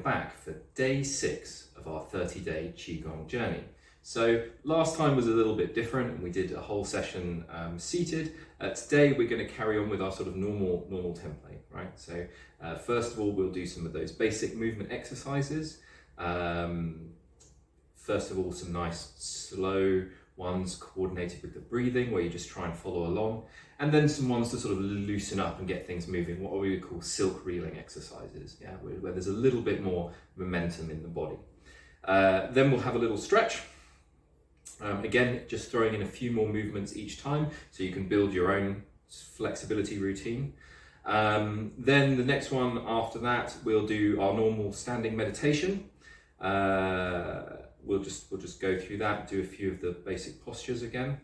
back for day 6 of our 30-day Qi Gong journey. So last time was a little bit different and we did a whole session seated. Today we're going to carry on with our sort of normal template, right? So first of all, we'll do some of those basic movement exercises. First of all, some nice slow ones coordinated with the breathing where you just try and follow along. And then some ones to sort of loosen up and get things moving, what we would call silk reeling exercises, yeah, where there's a little bit more momentum in the body. Then we'll have a little stretch. Again, just throwing in a few more movements each time so you can build your own flexibility routine. Then the next one after that, we'll do our normal standing meditation. We'll just go through that, do a few of the basic postures again.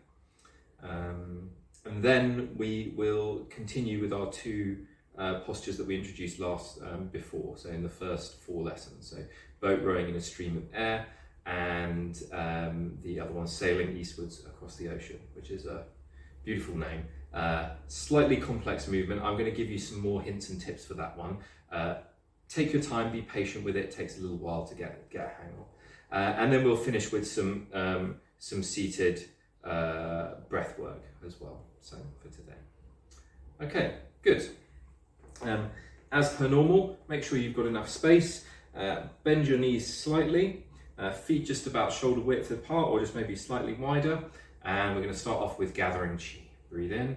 And then we will continue with our 2 postures that we introduced before, so in the first 4 lessons. So boat rowing in a stream of air, and the other one sailing eastwards across the ocean, which is a beautiful name. Slightly complex movement. I'm going to give you some more hints and tips for that one. Take your time, be patient with it. It takes a little while to get a hang of. And then we'll finish with some seated breath work as well. So for today. Okay, good. As per normal, make sure you've got enough space. Bend your knees slightly. Feet just about shoulder width apart or just maybe slightly wider. And we're going to start off with gathering Qi. Breathe in.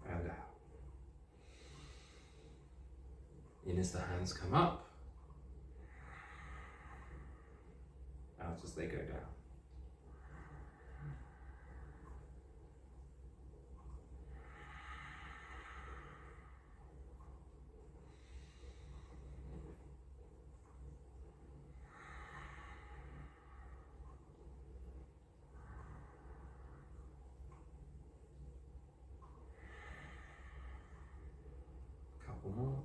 And out. In as the hands come up. Out as they go down. Couple more.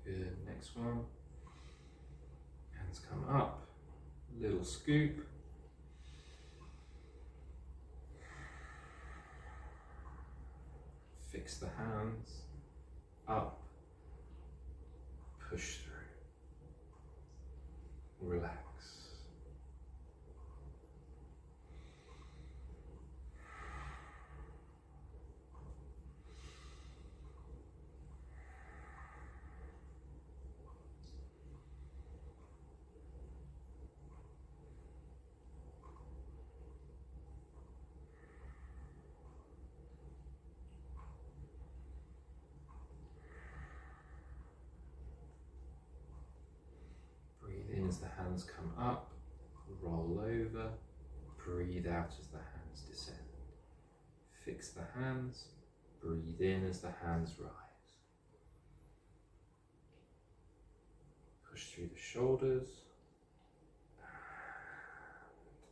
Good, next one. Hands come up, little scoop. Fix the hands, up, push through, relax. As the hands come up, roll over, breathe out as the hands descend. Fix the hands, breathe in as the hands rise. Push through the shoulders,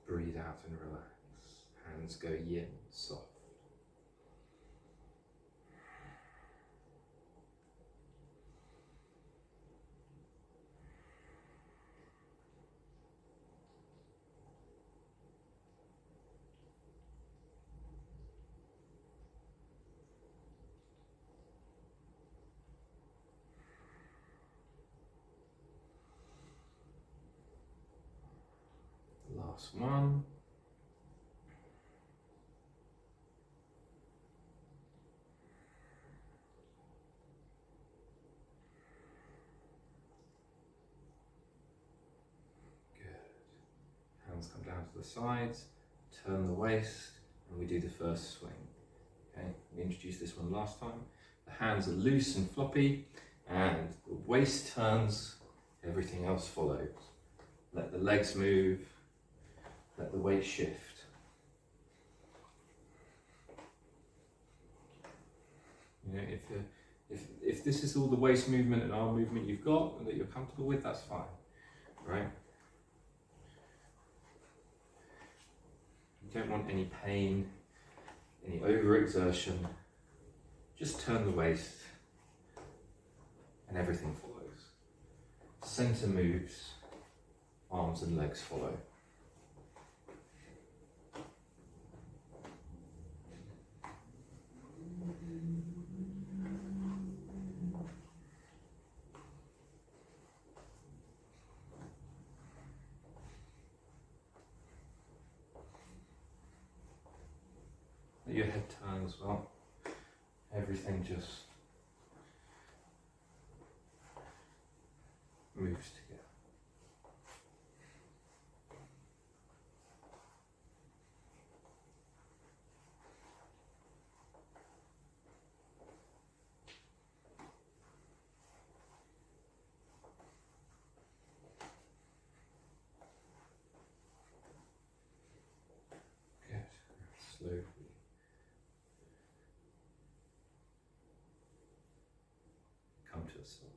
breathe out and relax. Hands go yin, soft. Last one. Good. Hands come down to the sides, turn the waist, and we do the first swing. Okay, we introduced this one last time. The hands are loose and floppy, and the waist turns, everything else follows. Let the legs move. Let the weight shift. You know, if this is all the waist movement and arm movement you've got and that you're comfortable with, that's fine, right? You don't want any pain, any overexertion. Just turn the waist and everything follows. Center moves, arms and legs follow. as well. Everything just moves together. Good. Slowly. Come to a stop.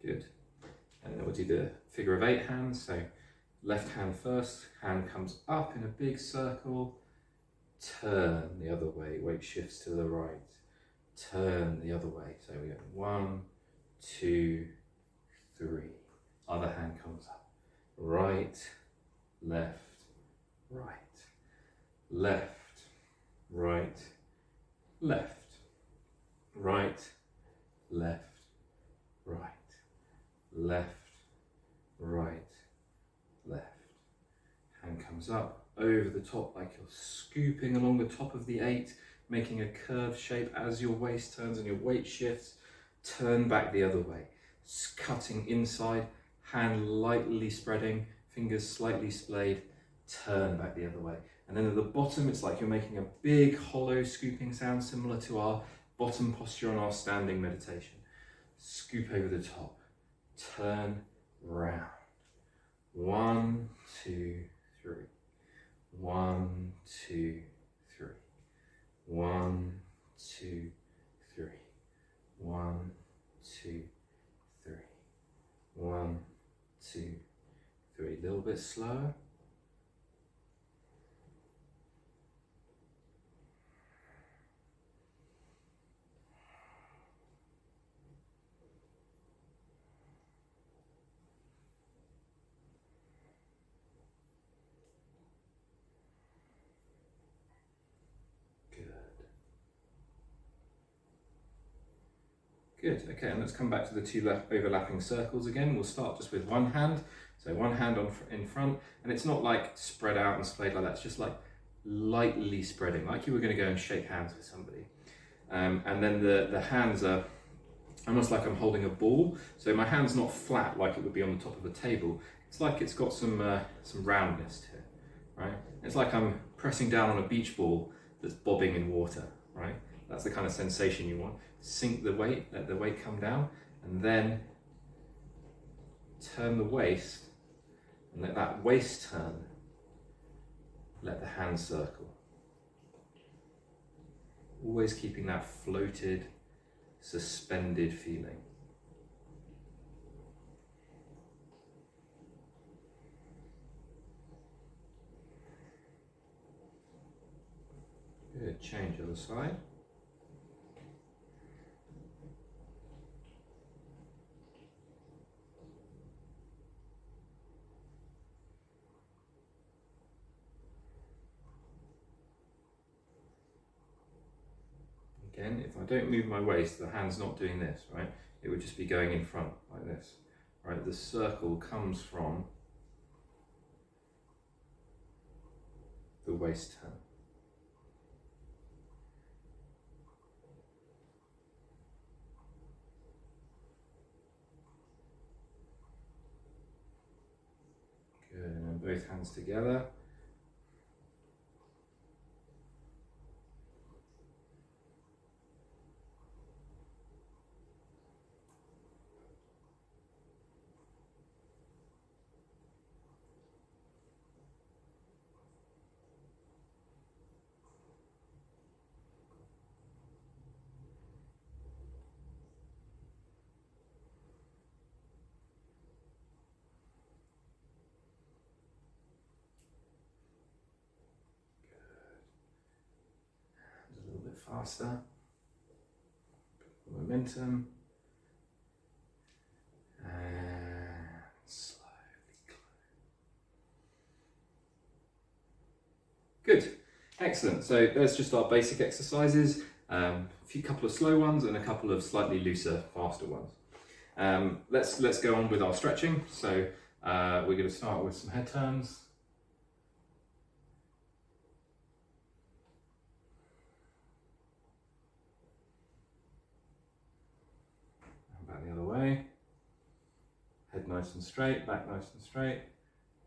Good. And then we'll do the figure of 8 hands. So left hand first, hand comes up in a big circle, turn the other way, weight shifts to the right, turn the other way. So we go 1, 2, 3. Other hand comes up. Right, left, right, left, right, left, right, left, right, left, right, left. Hand comes up over the top like you're scooping along the top of the 8, making a curved shape as your waist turns and your weight shifts. Turn back the other way, cutting inside, hand lightly spreading, fingers slightly splayed, turn back the other way. And then at the bottom, it's like you're making a big hollow scooping sound, similar to our bottom posture on our standing meditation. Scoop over the top, turn round. 1, 2, 3. 1, 2, 3. 1, 2, 3. 1, 2, 3. 1, 2, 3. A little bit slower. Good, okay, and let's come back to the 2 overlapping circles again. We'll start just with one hand. So one hand in front, and it's not like spread out and splayed like that, it's just like lightly spreading, like you were gonna go and shake hands with somebody. And then the hands are almost like I'm holding a ball. So my hand's not flat like it would be on the top of a table. It's like it's got some roundness to it, right? It's like I'm pressing down on a beach ball that's bobbing in water, right? That's the kind of sensation you want. Sink the weight, let the weight come down, and then turn the waist, and let that waist turn. Let the hand circle. Always keeping that floated, suspended feeling. Good, change other side. Again, if I don't move my waist, the hand's not doing this, right? It would just be going in front like this, right? The circle comes from the waist turn. Good, and then both hands together. Faster, momentum, and slowly close. Good, excellent. So there's just our basic exercises, a couple of slow ones and a couple of slightly looser, faster ones. Let's go on with our stretching. So we're going to start with some head turns. nice and straight, back nice and straight.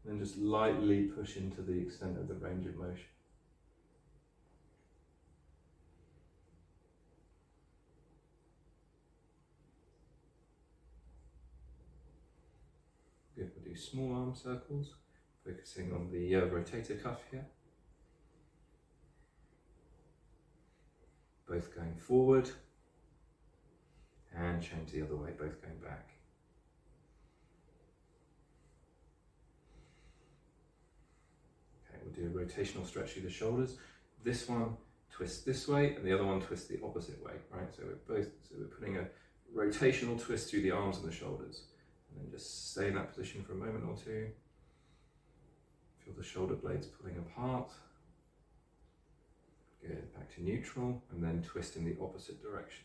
And then just lightly push into the extent of the range of motion. Good, we'll do small arm circles, focusing on the rotator cuff here. Both going forward, and change the other way, both going back. Okay, we'll do a rotational stretch through the shoulders. This one twists this way, and the other one twists the opposite way, right? So we're putting a rotational twist through the arms and the shoulders. And then just stay in that position for a moment or two. Feel the shoulder blades pulling apart. Good, back to neutral, and then twist in the opposite direction.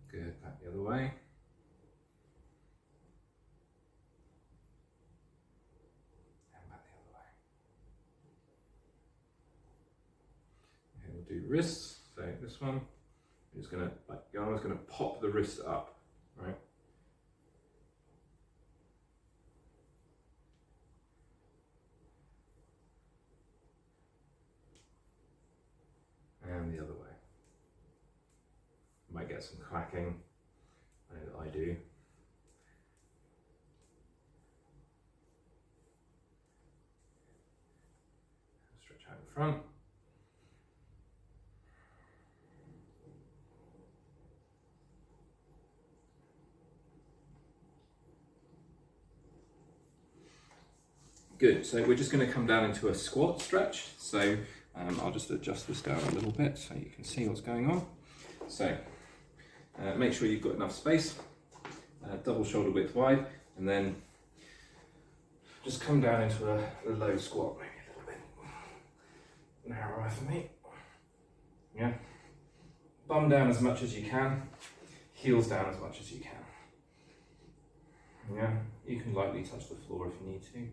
Good, back the other way. And back the other way. Okay, we'll do wrists. So this one, I'm just gonna, like, your arm's gonna pop the wrist up, right? And the other way. You might get some clacking. I know that I do. Stretch out in front. Good, so we're just going to come down into a squat stretch. So I'll just adjust this down a little bit so you can see what's going on. So make sure you've got enough space, double shoulder width wide, and then just come down into a low squat, maybe a little bit narrower for me. Yeah, bum down as much as you can, heels down as much as you can. Yeah, you can lightly touch the floor if you need to.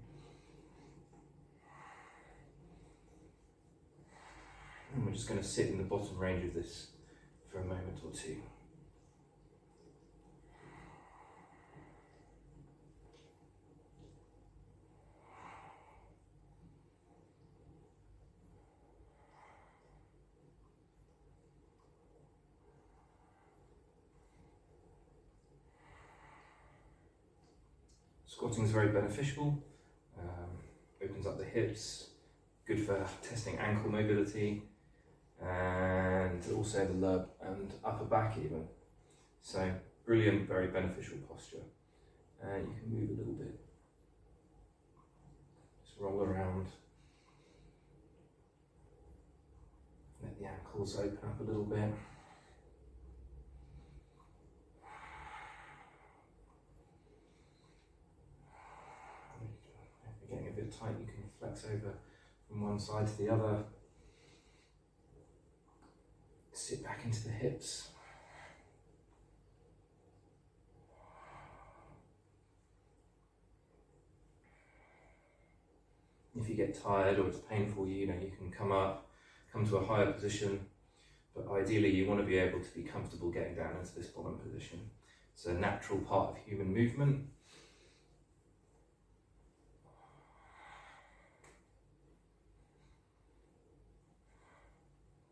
And we're just going to sit in the bottom range of this for a moment or two. Squatting is very beneficial, opens up the hips, good for testing ankle mobility, and also the lower and upper back even. So brilliant, very beneficial posture. And you can move a little bit. Just roll around. Let the ankles open up a little bit. If you're getting a bit tight, you can flex over from one side to the other. Sit back into the hips. If you get tired or it's painful, you can come to a higher position, but ideally you want to be able to be comfortable getting down into this bottom position. It's a natural part of human movement.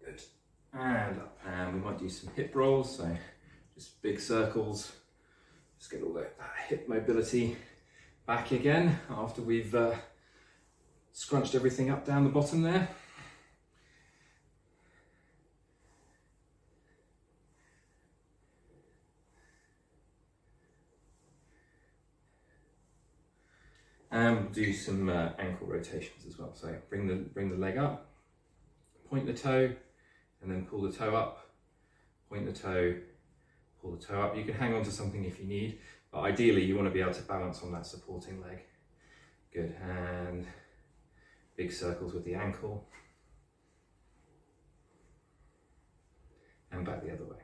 Good. And up. And we might do some hip rolls, so just big circles. Just get all that hip mobility back again after we've scrunched everything up down the bottom there. And we'll do some ankle rotations as well. So bring the leg up, point the toe, and then pull the toe up, point the toe, pull the toe up. You can hang on to something if you need, but ideally you want to be able to balance on that supporting leg. Good, and big circles with the ankle, and back the other way.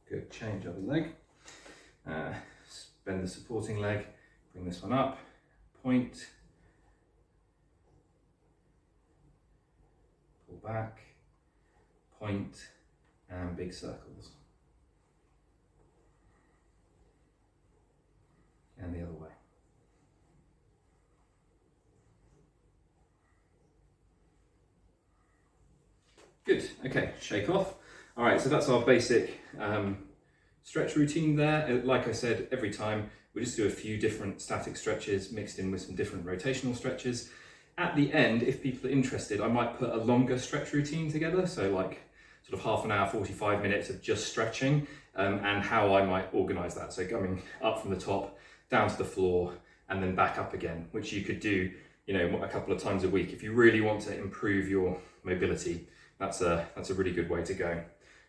Good, change other leg. Bend the supporting leg, bring this one up, point, pull back, point, and big circles. And the other way. Good, okay, shake off. All right, so that's our basic stretch routine there. Like I said, every time we just do a few different static stretches mixed in with some different rotational stretches. At the end, if people are interested, I might put a longer stretch routine together. So like sort of half an hour, 45 minutes of just stretching, and how I might organize that. So going up from the top, down to the floor, and then back up again, which you could do, you know, a couple of times a week. If you really want to improve your mobility, that's a really good way to go.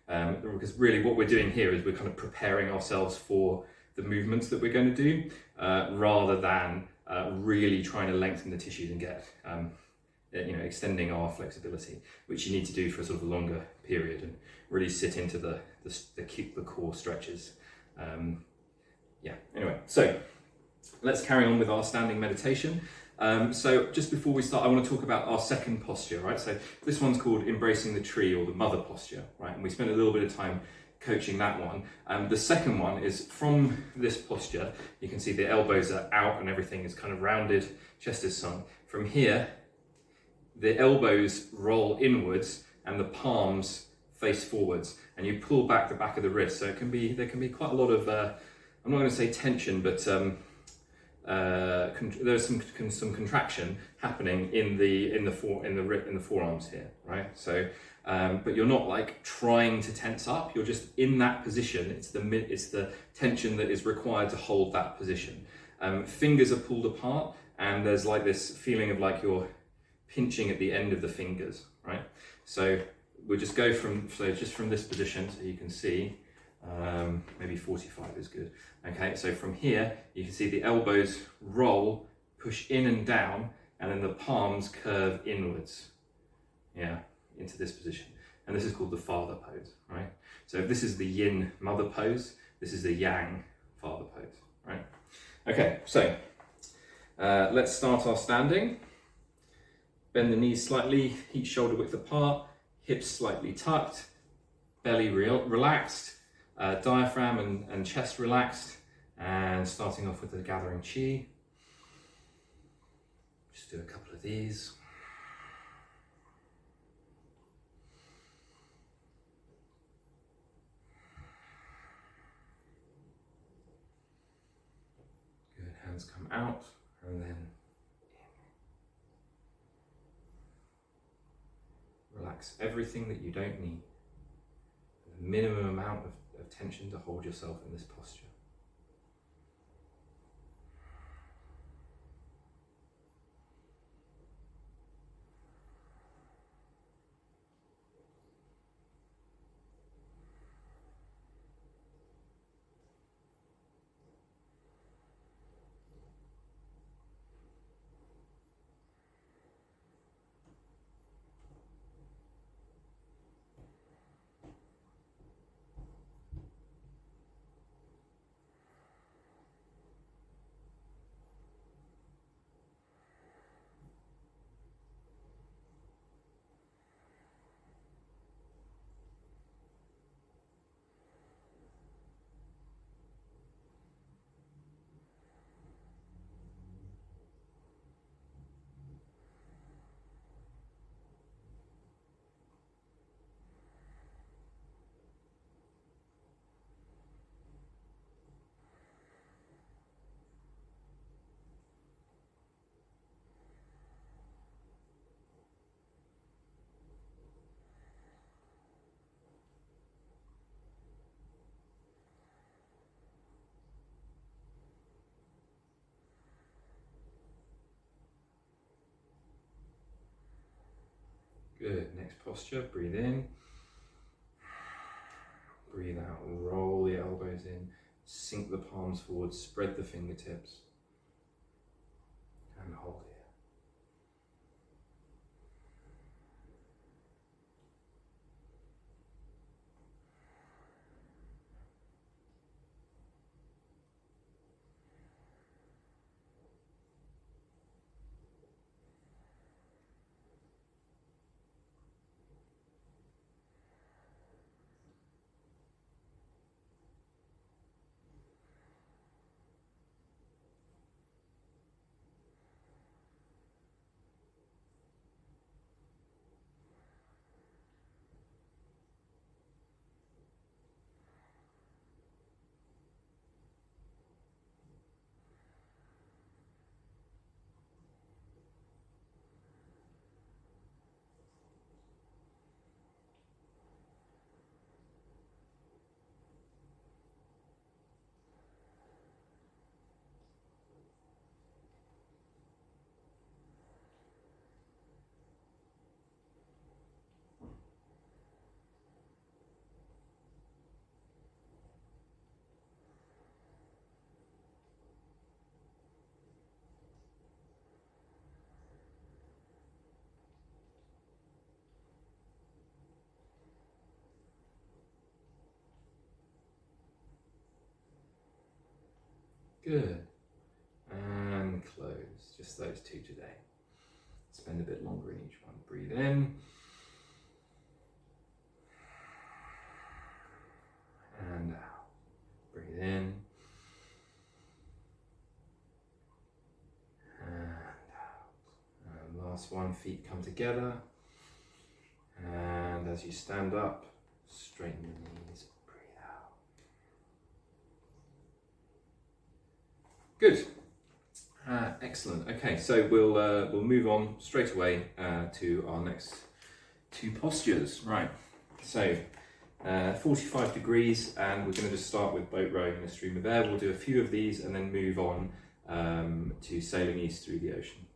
Because really what we're doing here is we're kind of preparing ourselves for the movements that we're going to do, rather than really trying to lengthen the tissues and get, you know, extending our flexibility, which you need to do for a sort of a longer period and really sit into the core stretches. Yeah, anyway, so let's carry on with our standing meditation. So just before we start, I want to talk about our second posture, right? So this one's called embracing the tree, or the mother posture, right? And we spent a little bit of time coaching that one. The second one is from this posture. You can see the elbows are out and everything is kind of rounded, chest is sunk. From here, the elbows roll inwards and the palms face forwards, and you pull back the back of the wrist. So there can be quite a lot of, I'm not going to say tension, but there's some contraction happening in the forearms here, right? So, but you're not like trying to tense up. You're just in that position. It's the tension that is required to hold that position. Fingers are pulled apart, and there's like this feeling of like you're pinching at the end of the fingers, right? So we'll just go from this position, so you can see. Maybe 45 is good. Okay, so from here you can see the elbows roll, push in and down, and then the palms curve inwards, yeah, into this position. And this is called the father pose, right? So if this is the yin mother pose, this is the yang father pose, right? Okay, so let's start our standing. Bend the knees slightly, each shoulder width apart, hips slightly tucked, belly relaxed. Diaphragm and chest relaxed, and starting off with the gathering Qi. Just do a couple of these. Good, hands come out and then in. Relax everything that you don't need. The minimum amount of tension to hold yourself in this posture. Good, next posture, breathe in, breathe out, roll the elbows in, sink the palms forward, spread the fingertips, and hold here. Good. And close. Just those two today. Spend a bit longer in each one. Breathe in. And out. Breathe in. And out. And last one, feet come together. And as you stand up, straighten the knees. Breathe out. Good. Excellent. Okay, so we'll move on straight away to our next two postures. Right. So 45 degrees, and we're going to just start with boat rowing in a stream of air. We'll do a few of these and then move on to sailing east through the ocean.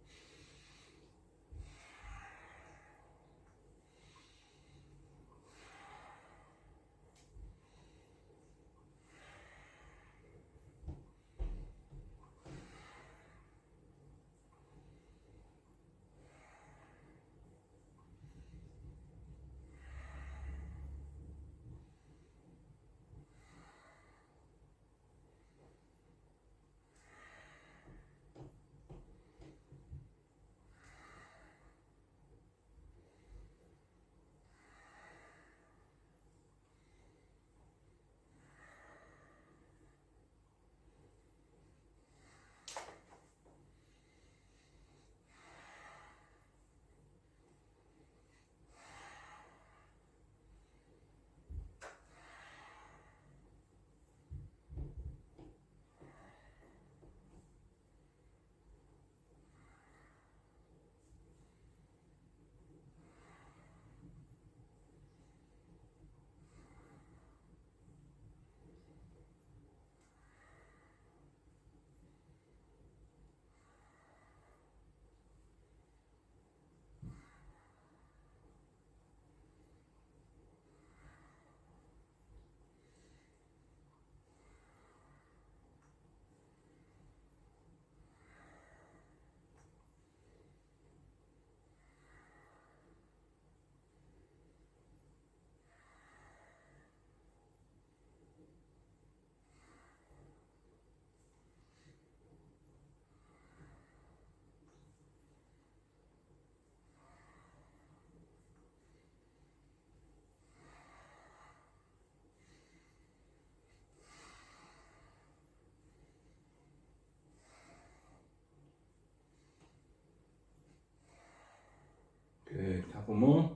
Good, couple more.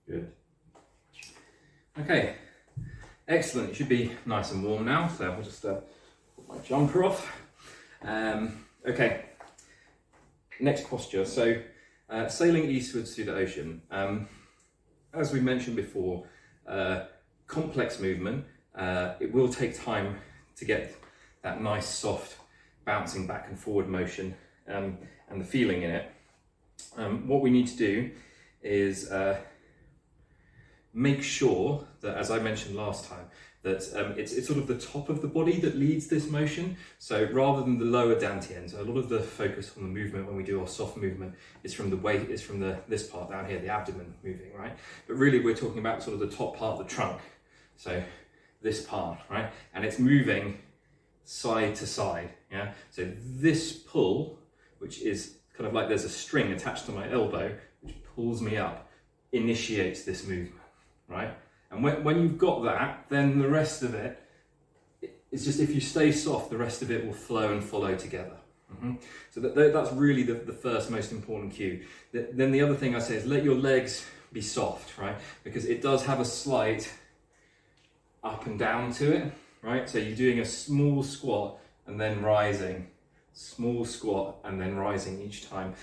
Good. Okay, excellent. It should be nice and warm now, so I'll just put my jumper off. Okay, next posture. So sailing eastwards through the ocean. As we mentioned before, complex movement. It will take time to get that nice soft bouncing back and forward motion and the feeling in it. What we need to do is make sure that, as I mentioned last time, that it's sort of the top of the body that leads this motion. So rather than the lower dantian, so a lot of the focus on the movement when we do our soft movement is from the weight, is from this part down here, the abdomen moving, right? But really we're talking about sort of the top part of the trunk. So this part, right? And it's moving side to side, yeah? So this pull, which is kind of like there's a string attached to my elbow, which pulls me up, initiates this movement, right? And when you've got that, then the rest of it, it's just, if you stay soft, the rest of it will flow and follow together. So that's really the first most important cue. Then the other thing I say is let your legs be soft, right? Because it does have a slight up and down to it, right? So you're doing a small squat and then rising, small squat and then rising each time.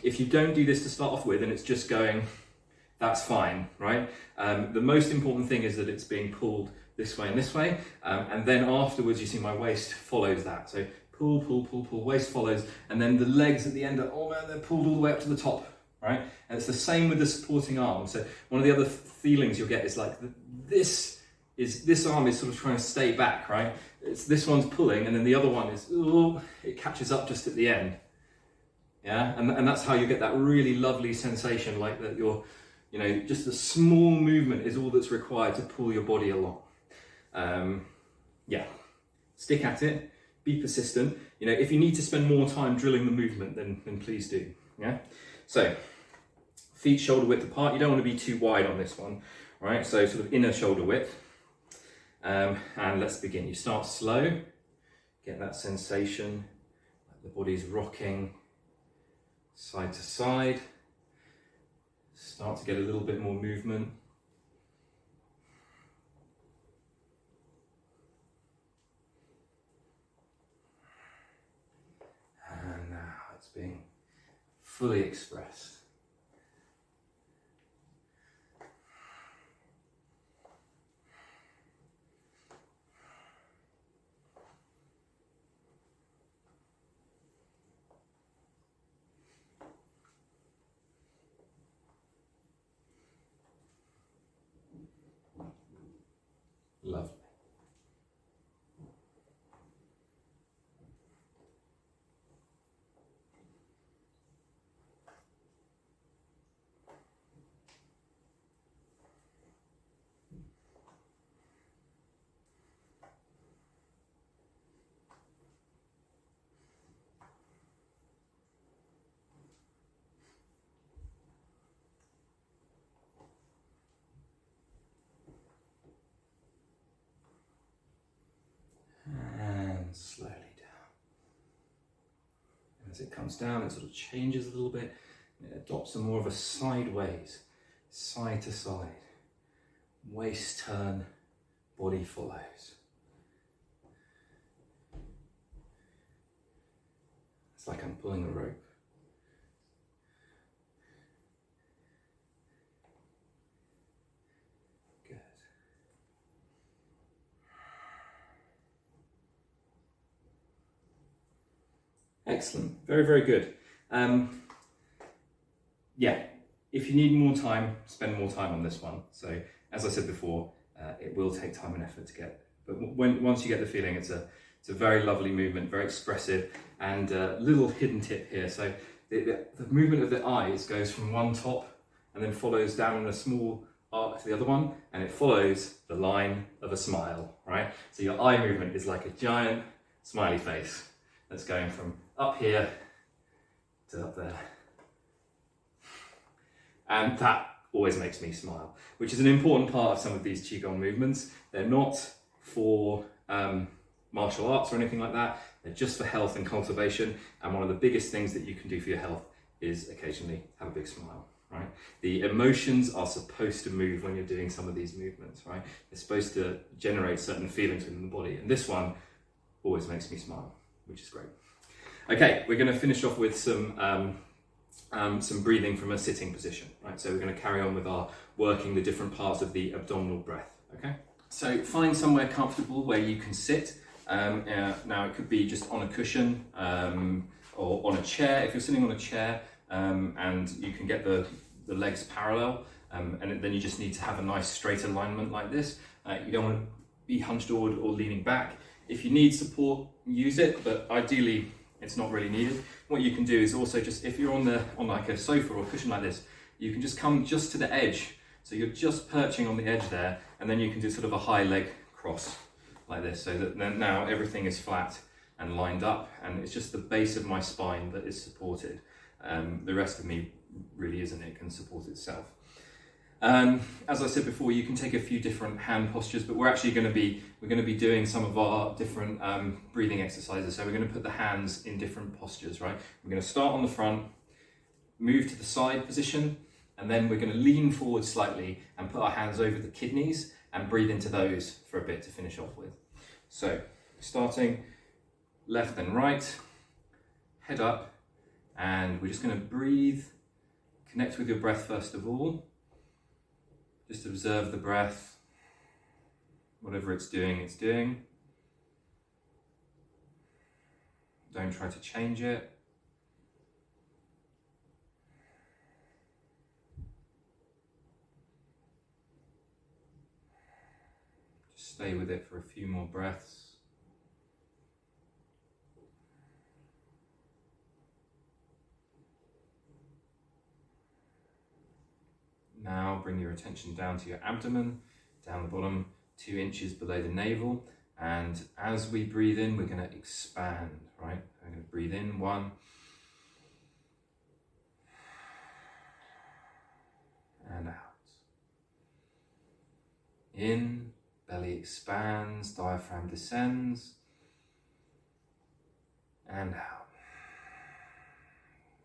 If you don't do this to start off with and it's just going, that's fine, right? The most important thing is that it's being pulled this way and this way, and then afterwards you see my waist follows that. So pull, pull, pull, pull, waist follows, and then the legs at the end are, oh man, they're pulled all the way up to the top, right? And it's the same with the supporting arm. So one of the other feelings you'll get is like this arm is sort of trying to stay back, right? It's this one's pulling, and then the other one is, oh, it catches up just at the end. Yeah, and that's how you get that really lovely sensation, like that You know, just a small movement is all that's required to pull your body along. Yeah, stick at it, be persistent. You know, if you need to spend more time drilling the movement, then please do. Yeah. So, feet shoulder width apart. You don't want to be too wide on this one, right? So sort of inner shoulder width. And let's begin. You start slow, get that sensation, like the body's rocking side to side. Start to get a little bit more movement. And now it's being fully expressed. Lovely. And slowly down. And as it comes down, it sort of changes a little bit. It adopts a more of a sideways, side to side. Waist turn, body follows. It's like I'm pulling a rope. Good. Excellent. Very, very good. Yeah, if you need more time, spend more time on this one. So, as I said before, it will take time and effort to get, but once you get the feeling, it's a very lovely movement, very expressive, and a little hidden tip here. So, the movement of the eyes goes from one top and then follows down in a small arc to the other one, and it follows the line of a smile, right? So your eye movement is like a giant smiley face that's going from up here to up there. And that always makes me smile, which is an important part of some of these Qigong movements. They're not for martial arts or anything like that. They're just for health and cultivation. And one of the biggest things that you can do for your health is occasionally have a big smile, right? The emotions are supposed to move when you're doing some of these movements, right? They're supposed to generate certain feelings within the body. And this one always makes me smile, which is great. Okay, we're going to finish off with some breathing from a sitting position, right? So we're going to carry on with our working the different parts of the abdominal breath, okay? So find somewhere comfortable where you can sit. Now it could be just on a cushion or on a chair. If you're sitting on a chair and you can get the legs parallel, and then you just need to have a nice straight alignment like this. You don't want to be hunched or leaning back. If you need support, use it, but ideally it's not really needed. What you can do is also just, if you're on like a sofa or a cushion like this, you can just come just to the edge. So you're just perching on the edge there, and then you can do sort of a high leg cross like this, so that then now everything is flat and lined up, and it's just the base of my spine that is supported. The rest of me really isn't, it can support itself. As I said before, you can take a few different hand postures, but we're going to be doing some of our different breathing exercises. So we're going to put the hands in different postures, right? We're going to start on the front, move to the side position, and then we're going to lean forward slightly and put our hands over the kidneys and breathe into those for a bit to finish off with. So starting left and right, head up, and we're just going to breathe, connect with your breath first of all. Just observe the breath, whatever it's doing, it's doing. Don't try to change it. Just stay with it for a few more breaths. Now bring your attention down to your abdomen, down the bottom, 2 inches below the navel. And as we breathe in, we're going to expand, right? I'm going to breathe in, 1. And out. In, belly expands, diaphragm descends. And out.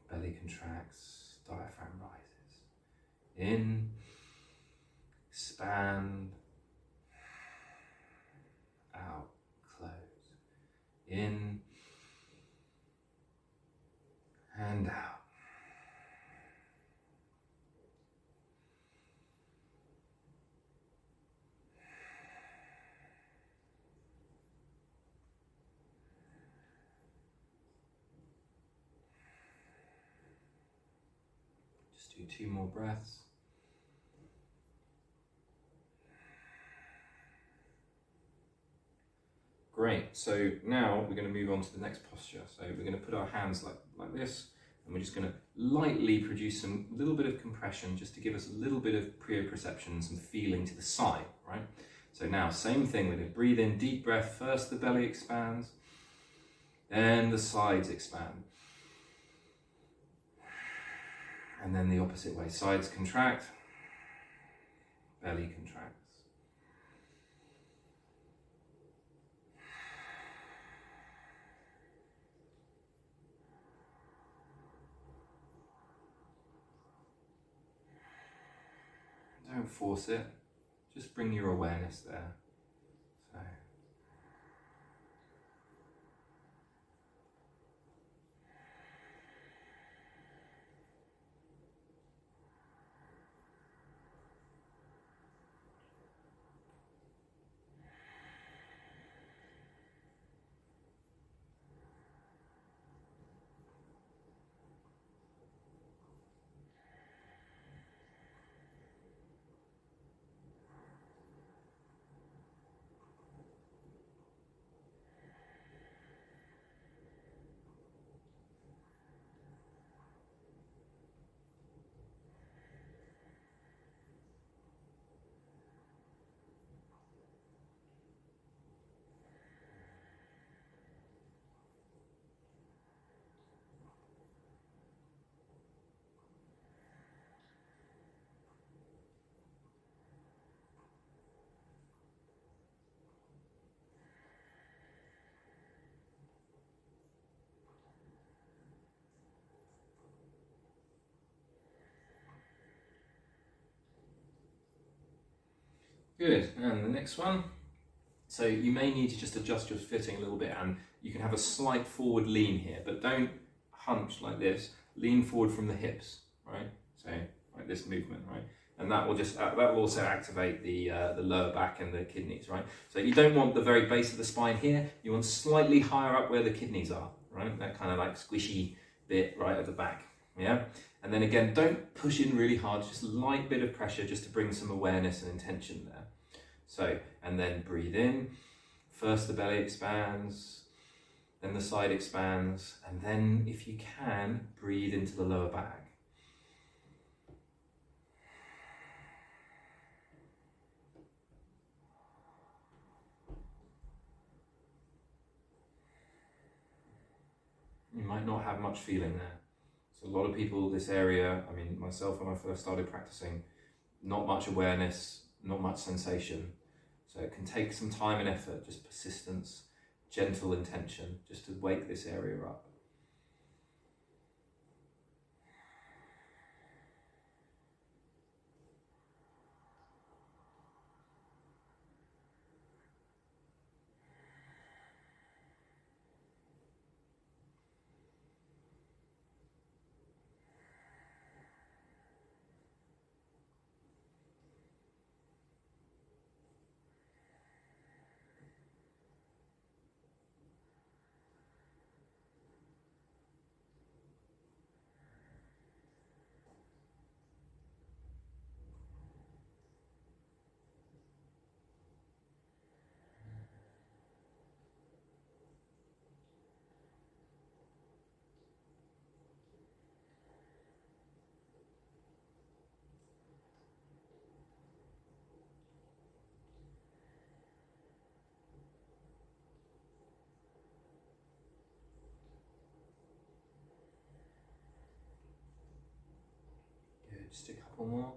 Belly contracts, diaphragm rises. In, expand, out, close. In, and out. Just do 2 more breaths. Great, so now we're going to move on to the next posture. So we're going to put our hands like this, and we're just going to lightly produce a little bit of compression just to give us a little bit of proprioception, some feeling to the side, right? So now, same thing, we're going to breathe in, deep breath. First the belly expands, then the sides expand. And then the opposite way, sides contract, belly contracts. Don't force it, just bring your awareness there. So. Good, and the next one. So you may need to just adjust your footing a little bit, and you can have a slight forward lean here, but don't hunch like this. Lean forward from the hips, right? So like this movement, right? And that will just that will also activate the lower back and the kidneys, right? So you don't want the very base of the spine here. You want slightly higher up where the kidneys are, right? That kind of like squishy bit right at the back, yeah? And then again, don't push in really hard, just a light bit of pressure just to bring some awareness and intention there. So, and then breathe in. First the belly expands, then the side expands, and then if you can, breathe into the lower back. You might not have much feeling there. So a lot of people, this area, I mean myself when I first started practicing, not much awareness, not much sensation. So it can take some time and effort, just persistence, gentle intention, just to wake this area up. Good, just a couple more.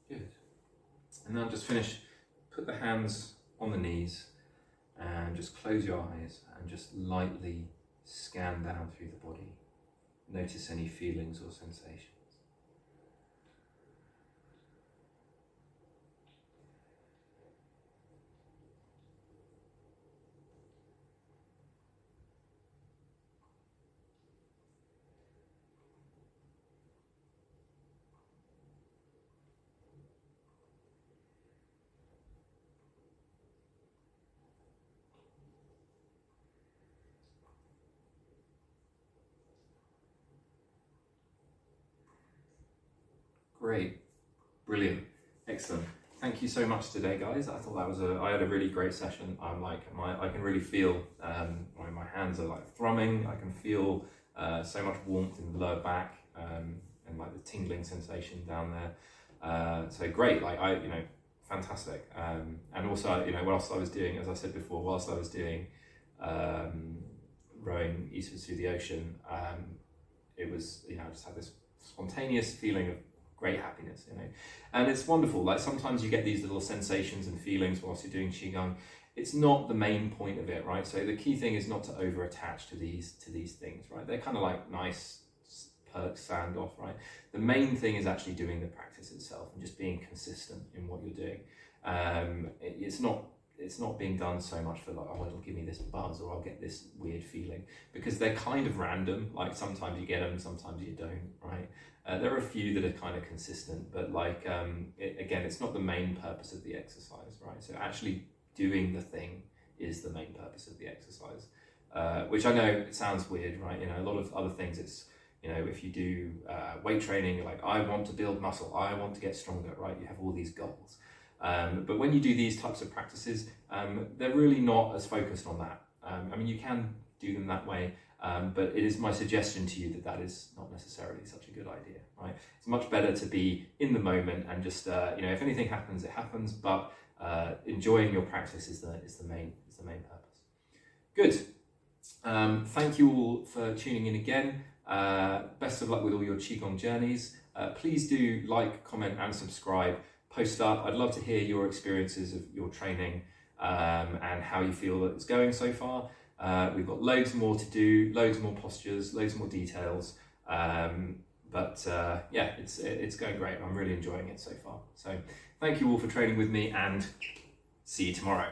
Good. And now just finish, put the hands on the knees and just close your eyes and just lightly scan down through the body. Notice any feelings or sensations. Great, brilliant, excellent. Thank you so much today, guys. I thought that was I had a really great session. I'm like, I can really feel, my hands are like thrumming. I can feel so much warmth in the lower back and like the tingling sensation down there. So great, like fantastic. And also, whilst I was doing, as I said before, whilst I was doing rowing eastwards through the ocean, it was, I just had this spontaneous feeling of great happiness, and it's wonderful. Like sometimes you get these little sensations and feelings whilst you're doing Qigong. It's not the main point of it, right? So the key thing is not to over attach to these things, right? They're kind of like nice perks, sand off, right? The main thing is actually doing the practice itself and just being consistent in what you're doing. It's not being done so much for like, oh, it'll give me this buzz or I'll get this weird feeling, because they're kind of random. Like sometimes you get them, sometimes you don't, right? There are a few that are kind of consistent, but like, again, it's not the main purpose of the exercise, right? So actually doing the thing is the main purpose of the exercise, which I know it sounds weird, right? A lot of other things, it's, if you do weight training, you're like, I want to build muscle, I want to get stronger, right? You have all these goals. But when you do these types of practices, they're really not as focused on that. You can do them that way, but it is my suggestion to you that is not necessarily such a good idea, right? It's much better to be in the moment and just, if anything happens, it happens, but enjoying your practice is the main purpose. Good. Thank you all for tuning in again. Best of luck with all your Qigong journeys. Please do like, comment, and subscribe. Post up. I'd love to hear your experiences of your training and how you feel that it's going so far. We've got loads more to do, loads more postures, loads more details. But it's going great. I'm really enjoying it so far. So thank you all for training with me, and see you tomorrow.